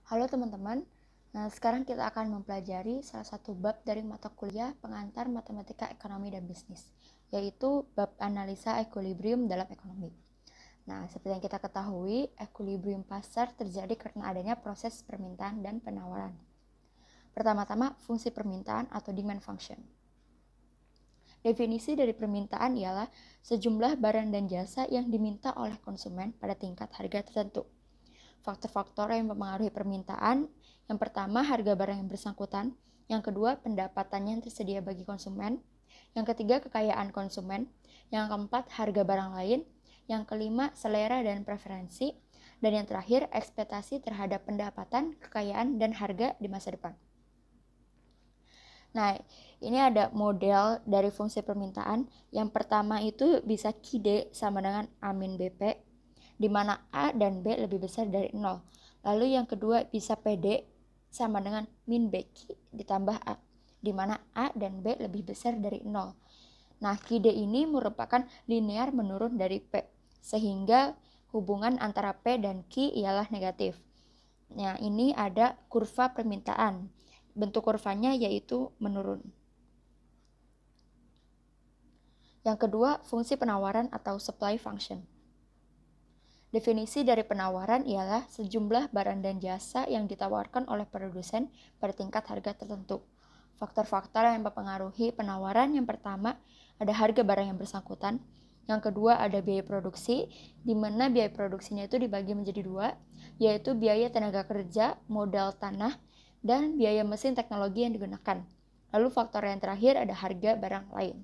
Halo teman-teman, sekarang kita akan mempelajari salah satu bab dari mata kuliah pengantar matematika ekonomi dan bisnis, yaitu bab analisa equilibrium dalam ekonomi. Nah, seperti yang kita ketahui, equilibrium pasar terjadi karena adanya proses permintaan dan penawaran. Pertama-tama, fungsi permintaan atau demand function. Definisi dari permintaan ialah sejumlah barang dan jasa yang diminta oleh konsumen pada tingkat harga tertentu. Faktor-faktor yang mempengaruhi permintaan, yang pertama harga barang yang bersangkutan, yang kedua pendapatan yang tersedia bagi konsumen, yang ketiga kekayaan konsumen, yang keempat harga barang lain, yang kelima selera dan preferensi, dan yang terakhir ekspektasi terhadap pendapatan, kekayaan, dan harga di masa depan. Nah, ini ada model dari fungsi permintaan. Yang pertama itu bisa QD sama dengan A min BP, di mana A dan B lebih besar dari 0. Lalu yang kedua bisa PD sama dengan min BQ ditambah A, di mana A dan B lebih besar dari 0. Nah, QD ini merupakan linear menurun dari P, sehingga hubungan antara P dan Q ialah negatif. Nah, ini ada kurva permintaan. Bentuk kurvanya yaitu menurun. Yang kedua, fungsi penawaran atau supply function. Definisi dari penawaran ialah sejumlah barang dan jasa yang ditawarkan oleh produsen pada tingkat harga tertentu. Faktor-faktor yang mempengaruhi penawaran yang pertama ada harga barang yang bersangkutan, yang kedua ada biaya produksi, di mana biaya produksinya itu dibagi menjadi dua, yaitu biaya tenaga kerja, modal tanah, dan biaya mesin teknologi yang digunakan. Lalu faktor yang terakhir ada harga barang lain.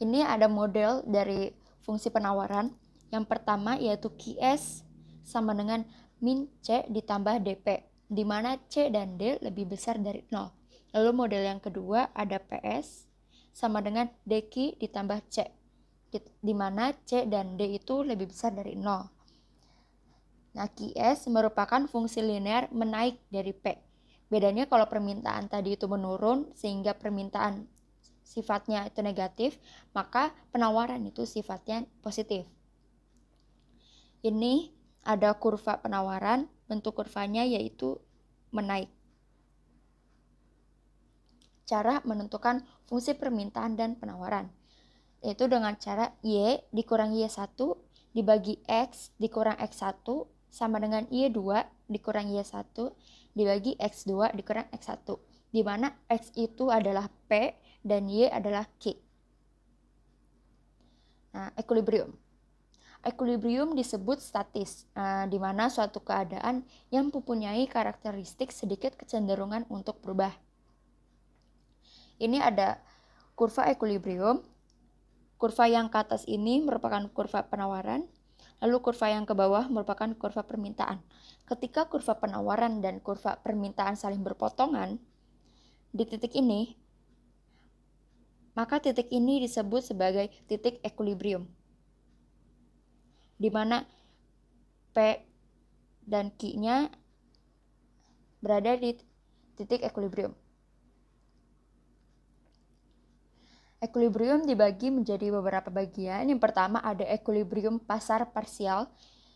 Ini ada model dari fungsi penawaran. Yang pertama yaitu QS sama dengan min C ditambah DP, di mana C dan D lebih besar dari 0. Lalu model yang kedua ada PS sama dengan DQ ditambah C, di mana C dan D itu lebih besar dari 0. Nah, QS merupakan fungsi linear menaik dari P. Bedanya kalau permintaan tadi itu menurun sehingga permintaan sifatnya itu negatif, maka penawaran itu sifatnya positif. Ini ada kurva penawaran, bentuk kurvanya yaitu menaik. Cara menentukan fungsi permintaan dan penawaran, yaitu dengan cara Y dikurangi Y1 dibagi X dikurang X1 sama dengan Y2 dikurang Y1 dibagi X2 dikurang X1, di mana X itu adalah P dan Y adalah Q. Nah, equilibrium. Equilibrium disebut statis, di mana suatu keadaan yang mempunyai karakteristik sedikit kecenderungan untuk berubah. Ini ada kurva equilibrium. Kurva yang ke atas ini merupakan kurva penawaran, lalu kurva yang ke bawah merupakan kurva permintaan. Ketika kurva penawaran dan kurva permintaan saling berpotongan di titik ini, maka titik ini disebut sebagai titik equilibrium, di mana P dan Q-nya berada di titik equilibrium. Equilibrium dibagi menjadi beberapa bagian. Yang pertama ada equilibrium pasar parsial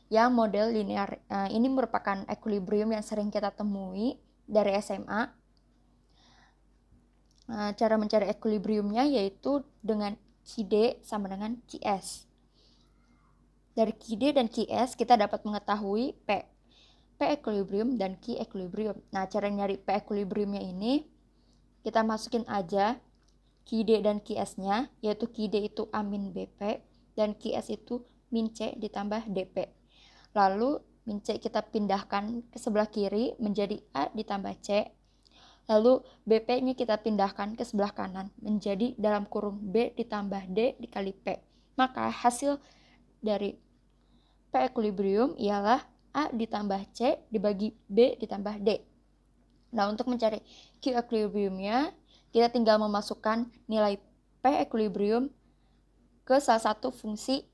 yang model linear. Ini merupakan equilibrium yang sering kita temui dari SMA. Cara mencari equilibriumnya yaitu dengan QD sama dengan QS. Dari QD dan QS kita dapat mengetahui P equilibrium dan Q equilibrium. Nah, cara nyari P equilibriumnya ini kita masukin aja QD dan QS-nya, yaitu QD itu A min BP dan QS itu min C ditambah DP. Lalu min C kita pindahkan ke sebelah kiri menjadi A ditambah C. Lalu BP-nya kita pindahkan ke sebelah kanan menjadi dalam kurung B ditambah D dikali P. Maka hasil dari P equilibrium ialah A ditambah C dibagi B ditambah D. Nah, untuk mencari Q equilibriumnya, kita tinggal memasukkan nilai P equilibrium ke salah satu fungsi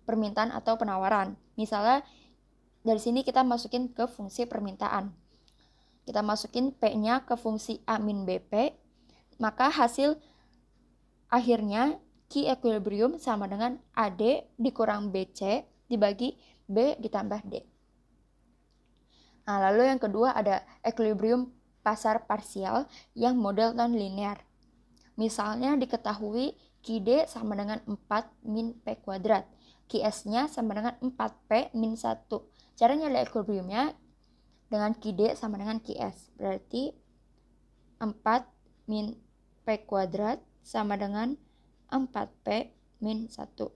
permintaan atau penawaran. Misalnya dari sini kita masukin ke fungsi permintaan. Kita masukin P-nya ke fungsi A min BP, maka hasil akhirnya Q equilibrium sama dengan AD dikurang BC dibagi B ditambah D. Nah, lalu yang kedua ada equilibrium pasar parsial yang model non-linear. Misalnya diketahui QD sama dengan 4 min P kuadrat. QS-nya sama dengan 4P min 1. Cara nyari equilibriumnya dengan QD sama dengan QS. Berarti 4 min P kuadrat sama dengan 4P min 1.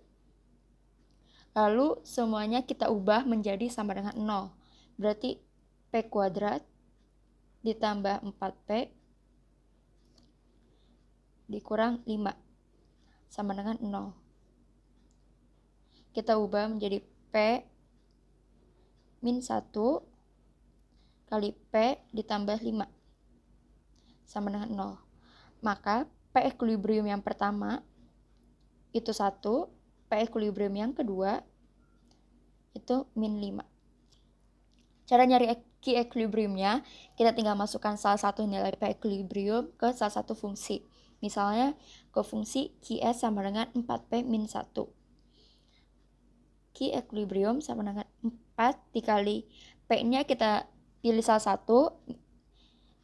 Lalu semuanya kita ubah menjadi sama dengan 0. Berarti P kuadrat ditambah 4P dikurang 5 sama dengan 0. Kita ubah menjadi P min 1 kali P ditambah 5 sama dengan 0. Maka P equilibrium yang pertama itu 1, P equilibrium yang kedua itu min 5. Cara nyari Q equilibriumnya, kita tinggal masukkan salah satu nilai P equilibrium ke salah satu fungsi. Misalnya ke fungsi QS sama dengan 4P min 1. Q equilibrium sama dengan 4 dikali P-nya kita pilih salah satu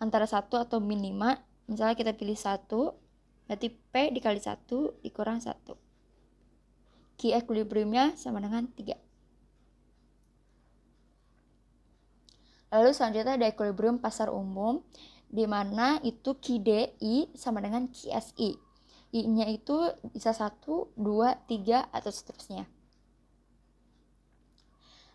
antara 1 atau min 5. Misalnya kita pilih 1, berarti P dikali 1 dikurang 1. Q equilibriumnya sama dengan 3. Lalu selanjutnya ada equilibrium pasar umum, di mana itu QDI sama dengan QSI. I-nya itu bisa 1, 2, 3, atau seterusnya.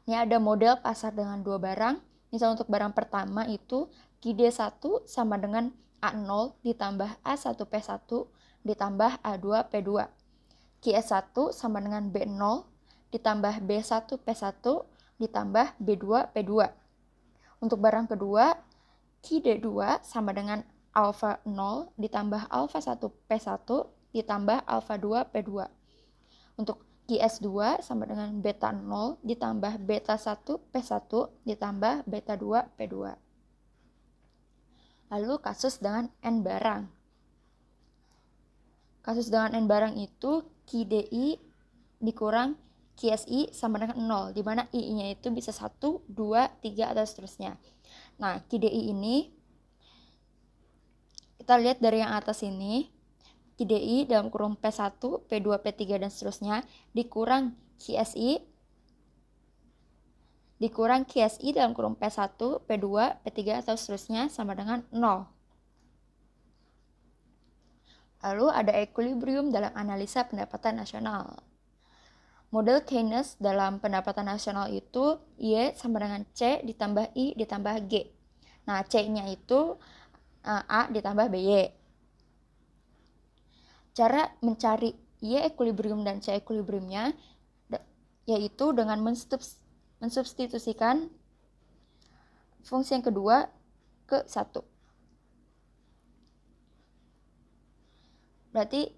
Ini ada model pasar dengan dua barang. Misal untuk barang pertama itu QD1 sama dengan A0 ditambah A1P1 ditambah A2P2. QS1 sama dengan B0 ditambah B1P1 ditambah B2P2. Untuk barang kedua, QD2 sama dengan alfa 0 ditambah alfa 1P1 ditambah alfa 2P2. Untuk QS2 sama dengan beta 0 ditambah beta 1P1 ditambah beta 2P2. Lalu kasus dengan N barang. Kasus dengan N barang itu QDI dikurang QSI sama dengan 0, di mana I-nya itu bisa 1, 2, 3, atau seterusnya. Nah, QDI ini kita lihat dari yang atas ini, QDI dalam kurung P1, P2, P3, dan seterusnya dikurang QSI dalam kurung P1, P2, P3, atau seterusnya sama dengan 0. Lalu ada equilibrium dalam analisa pendapatan nasional. Model Keynes dalam pendapatan nasional itu Y sama dengan C ditambah I ditambah G. Nah, C-nya itu A ditambah BY. Cara mencari Y equilibrium dan C equilibriumnya yaitu dengan mensubstitusikan fungsi yang kedua ke 1. Berarti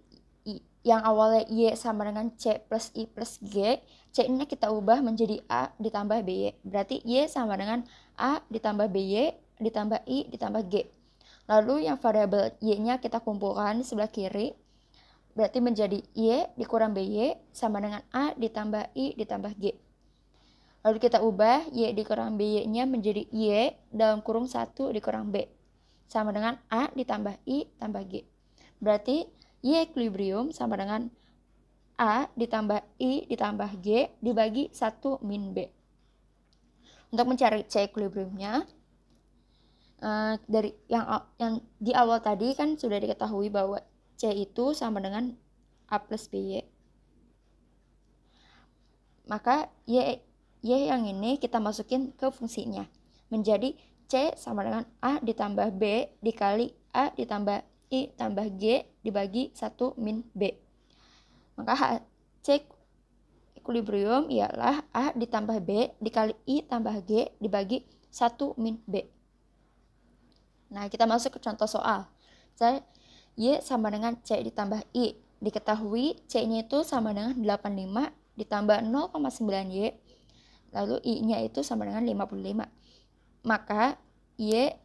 yang awalnya Y sama dengan C plus I plus G, C-nya kita ubah menjadi A ditambah BY. Berarti Y sama dengan A ditambah BY ditambah I ditambah G. Lalu yang variabel Y-nya kita kumpulkan di sebelah kiri. Berarti menjadi Y dikurang BY sama dengan A ditambah I ditambah G. Lalu kita ubah Y dikurang BY-nya menjadi Y dalam kurung 1 dikurang B. Sama dengan A ditambah I tambah G. Berarti Y equilibrium sama dengan A ditambah I ditambah G dibagi 1 min B. Untuk mencari C equilibriumnya, dari yang di awal tadi kan sudah diketahui bahwa C itu sama dengan A plus BY. Maka Y yang ini kita masukin ke fungsinya. Menjadi C sama dengan A ditambah B dikali A ditambah I tambah G dibagi 1 min B. Maka C equilibrium ialah A ditambah B dikali I tambah G dibagi 1 min B. Nah, kita masuk ke contoh soal. Y sama dengan C ditambah I. Diketahui C-nya itu sama dengan 85 ditambah 0,9Y. Lalu I-nya itu sama dengan 55. Maka Y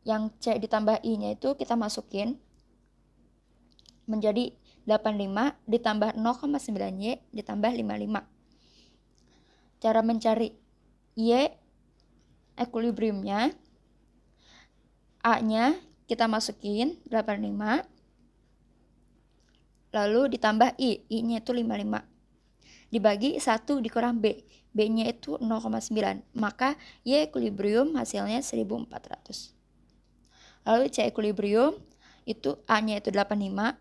yang C ditambah I-nya itu kita masukin menjadi 85 ditambah 0,9Y ditambah 55. Cara mencari Y equilibriumnya, A-nya kita masukin 85, lalu ditambah I-nya itu 55. Dibagi 1 dikurang B, B-nya itu 0,9, maka Y equilibrium hasilnya 1400. Lalu C equilibrium itu A-nya itu 85,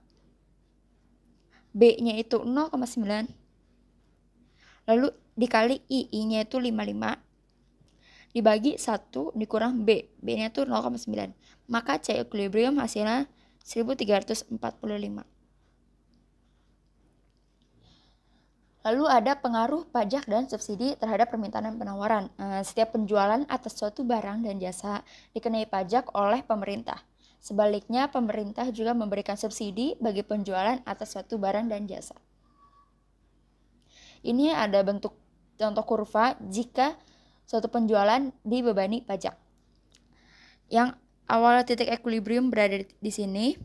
B-nya itu 0,9, lalu dikali I-nya itu 55, dibagi 1 dikurang B, B-nya itu 0,9, maka C equilibrium hasilnya 1345. Lalu ada pengaruh pajak dan subsidi terhadap permintaan dan penawaran. Setiap penjualan atas suatu barang dan jasa dikenai pajak oleh pemerintah. Sebaliknya, pemerintah juga memberikan subsidi bagi penjualan atas suatu barang dan jasa. Ini ada bentuk contoh kurva jika suatu penjualan dibebani pajak. Yang awal titik equilibrium berada di sini.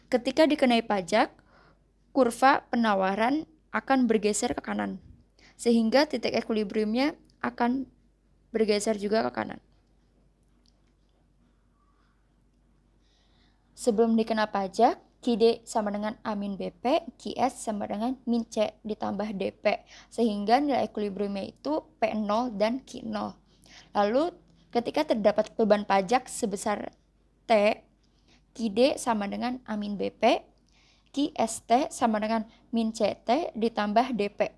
Ketika dikenai pajak, kurva penawaran akan bergeser ke kanan, sehingga titik equilibriumnya akan bergeser juga ke kanan. Sebelum dikena pajak, QD sama dengan A min BP, QS sama dengan min C ditambah DP, sehingga nilai equilibriumnya itu P0 dan Q0. Lalu ketika terdapat beban pajak sebesar T, QD sama dengan A min BP, QST sama dengan min CT ditambah DP,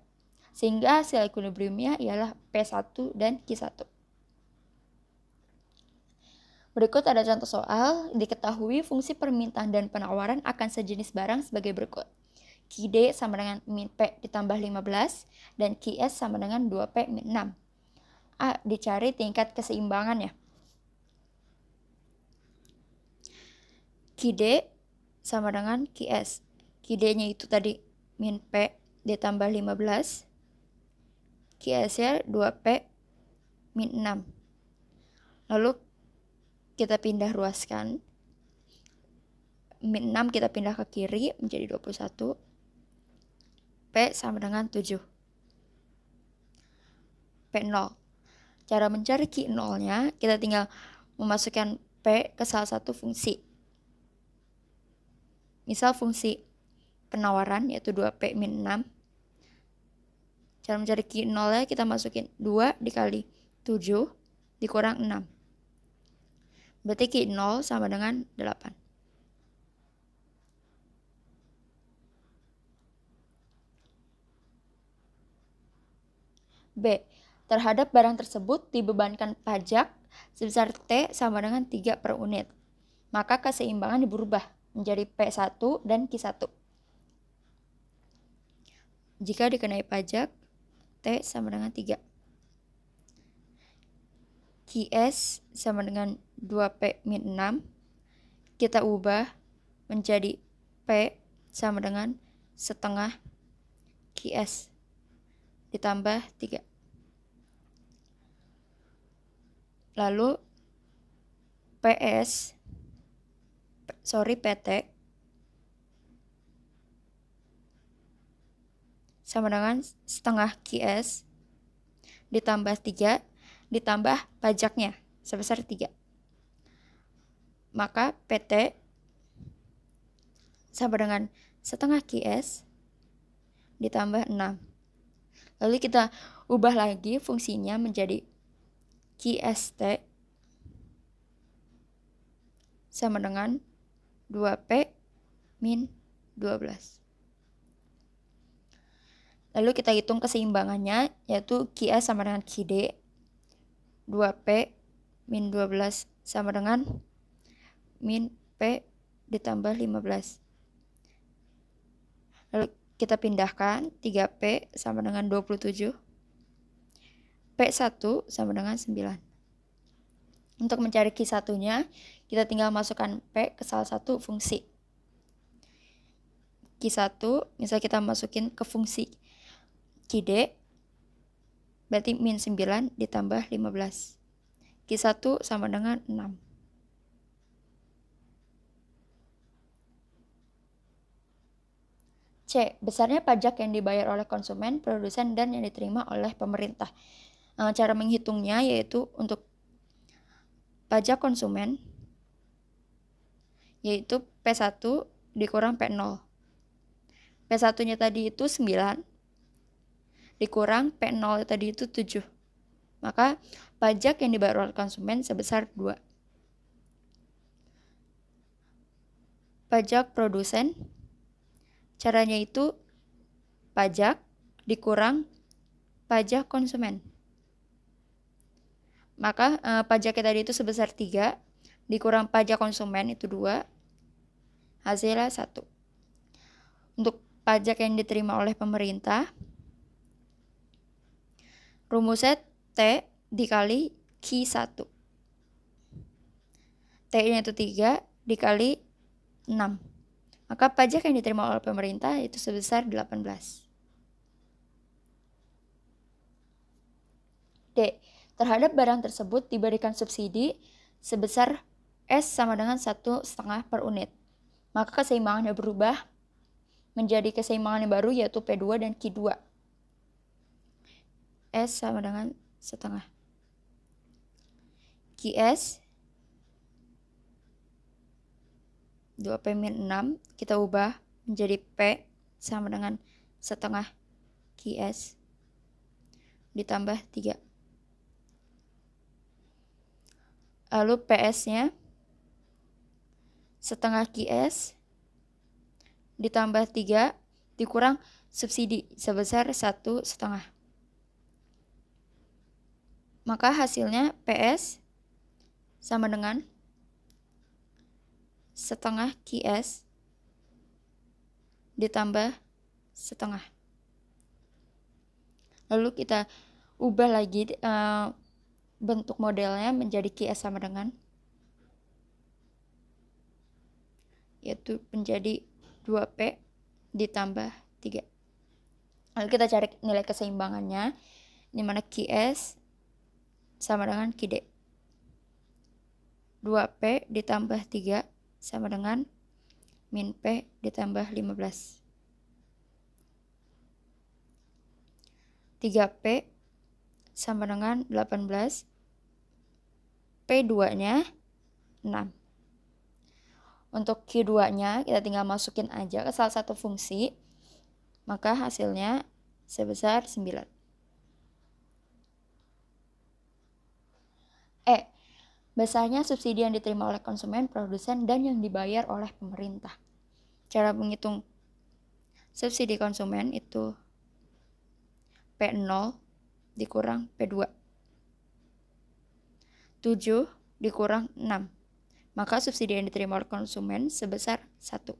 sehingga hasil equilibriumnya ialah P1 dan Q1. Berikut ada contoh soal. Diketahui fungsi permintaan dan penawaran akan sejenis barang sebagai berikut. QD sama dengan min P ditambah 15 dan QS sama dengan 2P min 6. A. Dicari tingkat keseimbangannya. QD sama dengan QS. QD-nya itu tadi min P ditambah 15, QS-nya 2P min 6. Lalu kita pindah ruaskan. Min 6 kita pindah ke kiri menjadi 21. P sama dengan 7. P0. Cara mencari Q0-nya, kita tinggal memasukkan P ke salah satu fungsi. Misal fungsi penawaran yaitu 2P min 6. Cara mencari Q0-nya kita masukin 2 dikali 7 dikurang 6. Berarti Q0 sama dengan 8. B. Terhadap barang tersebut dibebankan pajak sebesar T sama dengan 3 per unit. Maka keseimbangan berubah menjadi P1 dan Q1. Jika dikenai pajak, T sama dengan 3. QS sama dengan 2P min 6. Kita ubah menjadi P sama dengan setengah QS ditambah 3. Lalu PT sama dengan setengah QS ditambah 3 ditambah pajaknya sebesar 3. Maka PT sama dengan setengah QS ditambah 6. Lalu kita ubah lagi fungsinya menjadi QST sama dengan 2P min 12. Lalu kita hitung keseimbangannya, yaitu QS sama dengan QD. 2P min 12 sama dengan min P ditambah 15. Lalu kita pindahkan 3P sama dengan 27. P1 sama dengan 9. Untuk mencari Q1-nya, kita tinggal masukkan P ke salah satu fungsi. Q1, misal kita masukin ke fungsi QD, berarti min 9 ditambah 15. Q1 sama dengan 6. C. Besarnya pajak yang dibayar oleh konsumen, produsen, dan yang diterima oleh pemerintah. Cara menghitungnya yaitu untuk pajak konsumen, yaitu P1 dikurang P0. P1-nya tadi itu 9, dikurang P0 tadi itu 7. Maka pajak yang dibayar oleh konsumen sebesar 2. Pajak produsen, caranya itu pajak dikurang pajak konsumen. Maka pajaknya tadi itu sebesar 3, dikurang pajak konsumen itu 2, hasilnya 1. Untuk pajak yang diterima oleh pemerintah, rumusnya T dikali Q1. T-nya itu 3 dikali 6. Maka pajak yang diterima oleh pemerintah itu sebesar 18. D. Terhadap barang tersebut diberikan subsidi sebesar S sama dengan 1,5 per unit. Maka keseimbangannya berubah menjadi keseimbangan yang baru, yaitu P2 dan Q2. S sama dengan setengah. QS 2P-6 kita ubah menjadi P sama dengan setengah QS ditambah 3. Lalu PS-nya setengah QS ditambah 3 dikurang subsidi sebesar 1,5. Maka hasilnya PS sama dengan setengah QS ditambah setengah. Lalu kita ubah lagi bentuk modelnya menjadi QS sama dengan, yaitu menjadi 2P ditambah 3. Lalu kita cari nilai keseimbangannya, di mana QS sama dengan QD. 2P ditambah 3 sama dengan min P ditambah 15. 3P sama dengan 18. P2-nya 6. Untuk Q2-nya kita tinggal masukin aja ke salah satu fungsi, maka hasilnya sebesar 9. E. Besarnya subsidi yang diterima oleh konsumen, produsen, dan yang dibayar oleh pemerintah. Cara menghitung subsidi konsumen itu P0 dikurang P2. 7 dikurang 6. Maka subsidi yang diterima oleh konsumen sebesar 1.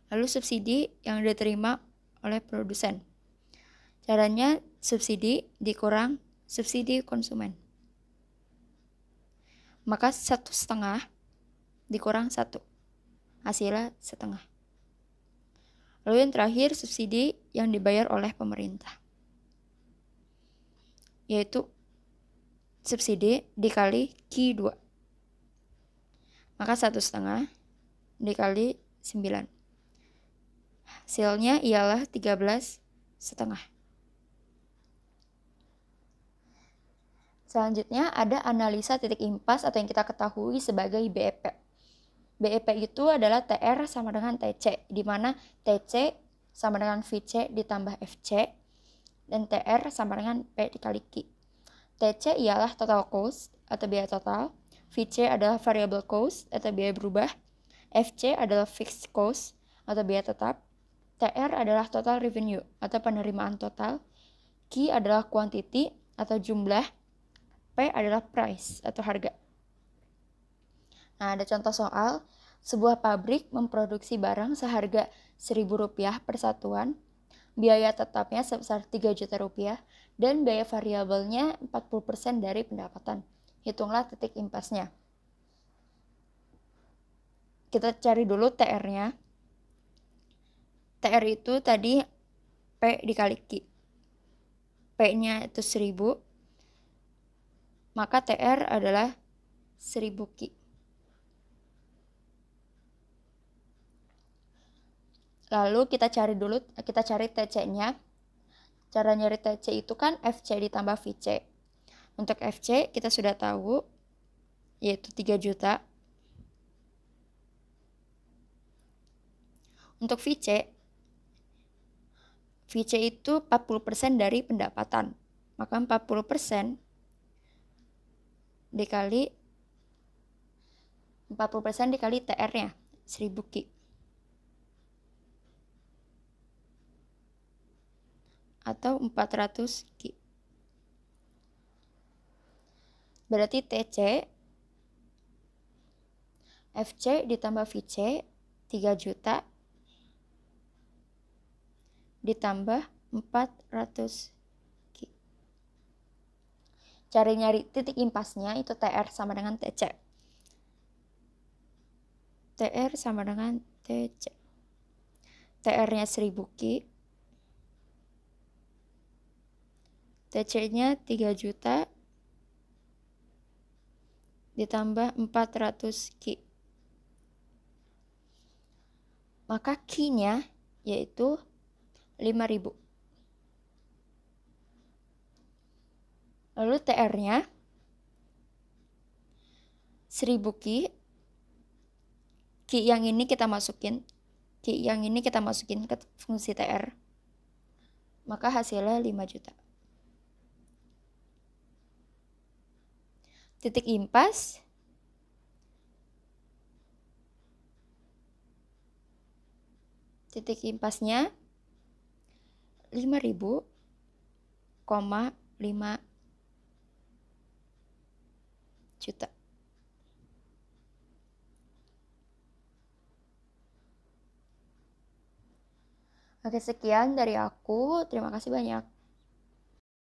Lalu subsidi yang diterima oleh produsen. Caranya subsidi dikurang subsidi konsumen. Maka 1,5 dikurang 1. Hasilnya setengah. Lalu yang terakhir subsidi yang dibayar oleh pemerintah, yaitu subsidi dikali Q2. Maka 1,5 dikali 9. Hasilnya ialah 13,5. Selanjutnya ada analisa titik impas atau yang kita ketahui sebagai BEP. BEP itu adalah TR sama dengan TC, di mana TC sama dengan VC ditambah FC, dan TR sama dengan P dikali Q. TC ialah total cost atau biaya total, VC adalah variable cost atau biaya berubah, FC adalah fixed cost atau biaya tetap, TR adalah total revenue atau penerimaan total, Q adalah quantity atau jumlah, P adalah price atau harga. Nah, ada contoh soal, sebuah pabrik memproduksi barang seharga Rp1.000 per satuan, biaya tetapnya sebesar Rp3.000.000, dan biaya variabelnya 40% dari pendapatan. Hitunglah titik impasnya. Kita cari dulu TR-nya. TR itu tadi P dikali Q. P-nya itu 1000. Maka TR adalah 1000 Q. Lalu kita cari TC-nya. Cara nyari TC itu kan FC ditambah VC. Untuk FC kita sudah tahu yaitu 3 juta. Untuk VC itu 40% dari pendapatan. Maka 40% dikali TR-nya 1000 Ki. Atau 400 Ki. Berarti TC FC ditambah VC 3 juta ditambah 400 Ki. Cari nyari titik impasnya itu TR sama dengan TC. TR sama dengan TC. TR-nya 1000 Ki. TC-nya 3 juta ditambah 400 Ki. Maka Ki-nya yaitu 5.000. Lalu TR-nya 1000 Ki. Ki yang ini kita masukin ke fungsi TR. Maka hasilnya 5 juta. Titik impas impasnya 5.000,5 juta. Oke, sekian dari aku. Terima kasih banyak.